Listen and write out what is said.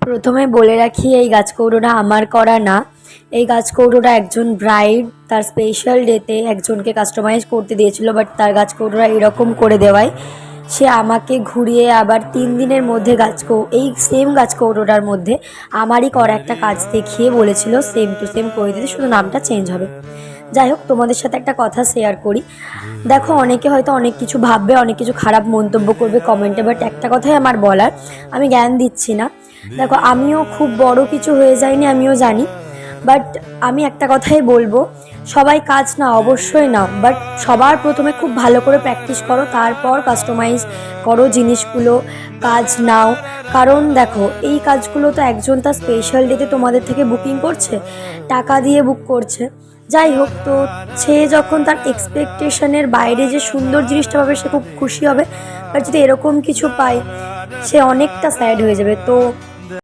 প্রথমে বলে রাখি, এই গাছকৌটোটা আমার করা না। এই গাছকৌটোটা একজন ব্রাইড তার স্পেশাল ডেতে একজনকে কাস্টমাইজ করতে দিয়েছিল, বাট তার গাছকৌটোটা এরকম করে দেওয়ায় সে আমাকে ঘুরিয়ে আবার 3 দিনের মধ্যে এই সেম গাছকৌটোটার মধ্যে আমারই করা একটা কাজ দেখিয়ে বলেছিল সেম টু সেম করে দিতে, শুধু নামটা চেঞ্জ হবে। যাই হোক, তোমাদের সাথে একটা কথা শেয়ার করি। দেখো, অনেকে হয়তো অনেক কিছু ভাববে, অনেক কিছু খারাপ মন্তব্য করবে কমেন্টে, বাট একটা কথাই আমার বলার, আমি জ্ঞান দিচ্ছি না। দেখো, আমিও খুব বড় কিছু হয়ে যাইনি, আমিও জানি, বাট আমি একটা কথাই বলবো, সবাই কাজ না অবশ্যই নাও, বাট সবার প্রথমে খুব ভালো করে প্র্যাকটিস করো, তারপর কাস্টমাইজ করো জিনিসগুলো, কাজ নাও। কারণ দেখো, এই কাজগুলো তো একজন তার স্পেশাল ডেতে তোমাদের থেকে বুকিং করছে, টাকা দিয়ে বুক করছে। যাই হোক, তো সে যখন তার এক্সপেকটেশনের বাইরে যে সুন্দর জিনিসটা পাবে সে খুব খুশি হবে, আর যদি এরকম কিছু পায় সে অনেকটা স্যাড হয়ে যাবে। তো